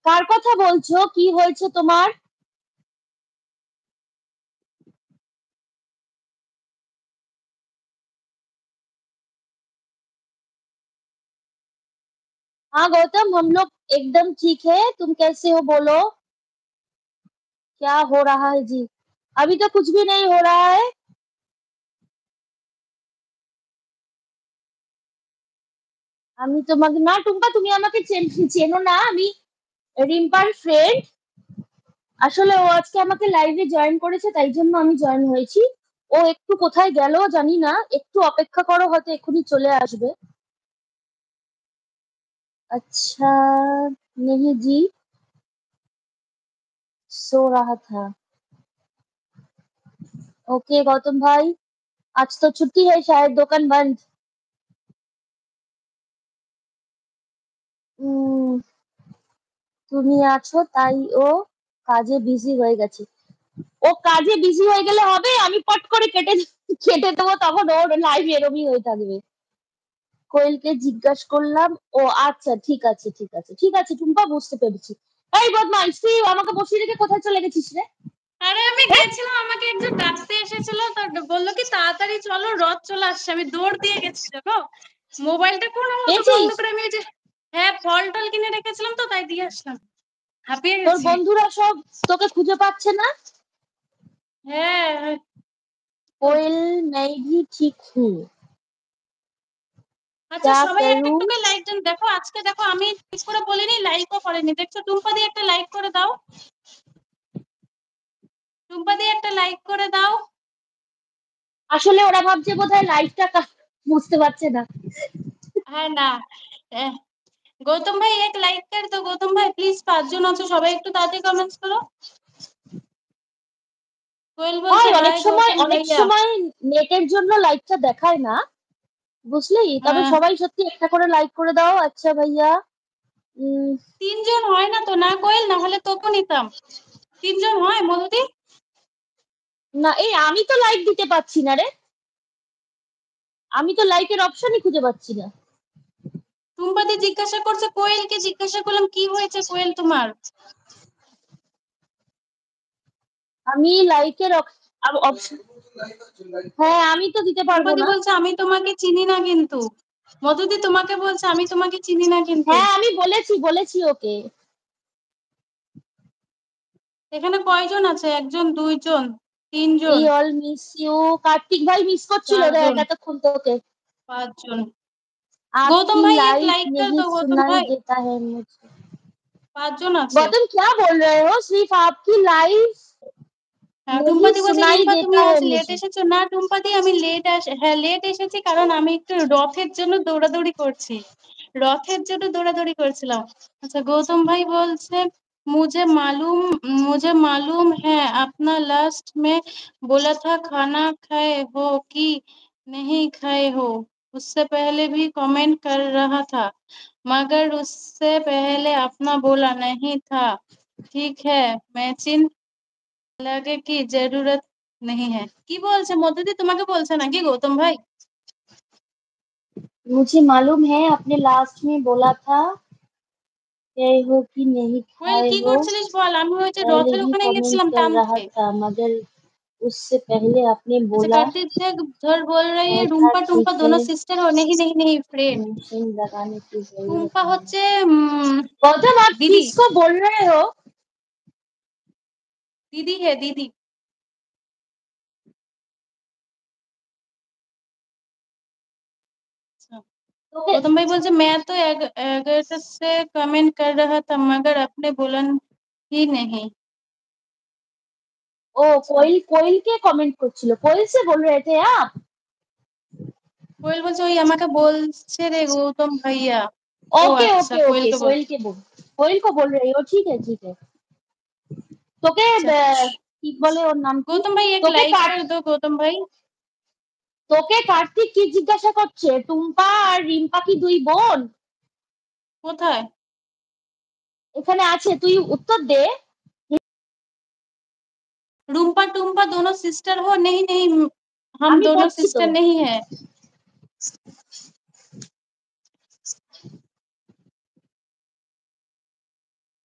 কার কথা বলছো? কি হয়েছে তোমার? हाँ गौतम, हम लोग एकदम ठीक है। तुम कैसे हो बोलो? क्या हो रहा है जी? अभी तो कुछ भी नहीं हो रहा है। আমি তোমাকে না, টুম্পা তুমি আমাকে চেনো না। আমি রিম্পার ফ্রেন্ড। আসলে ও আজকে আমাকে লাইভে জয়েন করেছে, তাই জন্য আমি জয়েন হয়েছি। ও একটু কোথায় গেল জানি না, একটু অপেক্ষা করো, হয়তো এক্ষুনি চলে আসবে। अच्छा, नहीं जी, सो रहा था। ओके गौतम भाई, आज तो छुट्टी है, शायद दुकान बंद। উম, তুমি আছো তাই ও কাজে বিজি হয়ে গেছে। ও কাজে বিজি হয়ে গেলে হবে? আমি পট করে কেটে কেটে দেবো, তখন ওর লাইভ এরমই হয়ে থাকবে। কোয়েলকে জিজ্ঞাসা করলাম। ও আচ্ছা, ঠিক আছে ঠিক আছে ঠিক আছে টুম্পা, বুঝতে পেরেছি। এই বদমাইশ, তুই আমাকে বসিয়ে রেখে কোথায় চলে গেছিস রে? আরে আমি গেছিলাম, আমাকে একজন ডাকতে এসেছিল, তো বললো কি তাড়াতাড়ি চলো, রথ চলে আসছে। আমি দৌড় দিয়ে গেছি জানো, মোবাইলটা কোনো মতো বন্ধ গেছিস? করে আমি ওই যে হ্যাঁ ফল টল কিনে রেখেছিলাম, তো তাই দিয়ে আসলাম। হাঁপিয়ে তোর গেছি। বন্ধুরা সব তোকে খুঁজে পাচ্ছে না। হ্যাঁ कोयल मैं भी ठीक हूँ। আচ্ছা, क्या সবাই একটা करूँ? একটু লাইক দেন। দেখো আজকে দেখো আমি ঠিক করে বলিনি, লাইকও করেনি। দেখছো টুম্পা দিয়ে একটা লাইক করে দাও, টুম্পা দিয়ে একটা লাইক করে দাও। আসলে ওরা ভাবছে বোধহয় লাইভটা বুঝতে পারছে না। হ্যাঁ না, আহ, গৌতম ভাই এক লাইক করে দাও। গৌতম ভাই প্লিজ, 5 জন আছো, সবাই একটু তাড়াতাড়ি কমেন্টস করো। কোয়েল বলছে হয় অনেক হাই সময়, গৌতম অনেক ভাইয়া। সময় নেটের জন্য লাইভটা দেখায় না, বুঝলি? তবে সবাই সত্যি একটা করে লাইক করে দাও। আচ্ছা ভাইয়া। 3 জন হয় না তো না কোয়েল, না হলে তোকে নিতাম। 3 জন হয় মধুদি? না, এই আমি তো লাইক দিতে পারছি না রে। আমি তো লাইকের অপশনই খুঁজে পাচ্ছি না। টুম্পাদি জিজ্ঞাসা করছে, কোয়েলকে জিজ্ঞাসা করলাম কি হয়েছে কোয়েল তোমার। আমি লাইকের অপশন, হ্যাঁ আমি তো দিতে পারবো টুম্পাদি না। বলছে আমি তোমাকে চিনি না কিন্তু। মধুদি তোমাকে বলছে আমি তোমাকে চিনি না কিন্তু। হ্যাঁ আমি বলেছি বলেছি ওকে। এখানে কয়জন আছে? 1 জন 2 জন 3 জন we all miss you. Kartik ভাই মিস করছিল 4 দেখ জন এতক্ষণ তোকে। 5 জন। গৌতম आपकी भाई एक लाइफ लाइक कर नहीं दो गौतम सुनाई भाई। देता है मुझे। 5 জন আছে। गौतम क्या बोल रहे हो? सिर्फ आपकी लाइफ नहीं টুম্পাদি বলছে सुनाई রিম্পা তুমি देता আজ है লেট मुझे। এসেছো। না টুম্পাদি আমি হ্যাঁ লেট এসেছি, কারণ আমি একটু রথের জন্য দৌড়াদৌড়ি করছি, রথের জন্য দৌড়াদৌড়ি করছিলাম। আচ্ছা গৌতম ভাই বলছে मुझे मालूम मुझे मालूम है अपना लास्ट में बोला था खाना खाए हो कि नहीं खाए हो। उससे पहले भी कमेंट कर रहा था, मगर उससे पहले अपना बोला नहीं था। ठीक है, मैं चिन लगे की जरूरत नहीं है। কি বলছে মধুদি? তোমাকে বলছে নাকি গৌতম ভাই? मुझे मालूम है आपने लास्ट में बोला था खाए हो कि नहीं কোয়েল खाए কি हो, করছিলিস বল? আমি ওই যে पहले রথের भी ওখানে कमेंट গেছিলাম कर रहा টানতে। था, मगर उससे पहले आपने अच्छा बोला कार्तिक देख धर बोल रही है था रूम्पा ठीक टुम्पा है, दोनों सिस्टर हो। नहीं नहीं नहीं फ्रेंड। टेंशन लगाने की जरूरत टुम्पा नहीं। হচ্ছে गौतम आप दीदी, किसको बोल रहे हो? दीदी है दीदी। अच्छा, তোকে गौतम भाई बोलते मैं तो अगर से कमेंट कर रहा था मगर अपने बोला ही नहीं। ओ अच्छा कोयल, कोयल के कमेंट করছিল, कोयल से बोल रहे थे आप? কোয়েল বলছে ওই আমাকে বলছে রে গৌতম ভাইয়া। ও ओके আচ্ছা ओके ओके, কোয়েলকে कोयल বলছে। के बोल, कोयल को बोल रही हो, ठीक है ठीक है। তোকে আচ্ছা কি বলে ওর নাম কি? गौतम भाई एक তোকে लाइक कर दो गौतम भाई। তোকে কার্তিক কি জিজ্ঞাসা করছে? টুম্পা আর রিম্পা কি দুই বোন? কোথায়? এখানে আছে, তুই উত্তর দে। रूम्पा टुम्पा दोनों सिस्टर हो? नहीं नहीं हम আমি दोनों পড়ছি তো। सिस्टर नहीं है।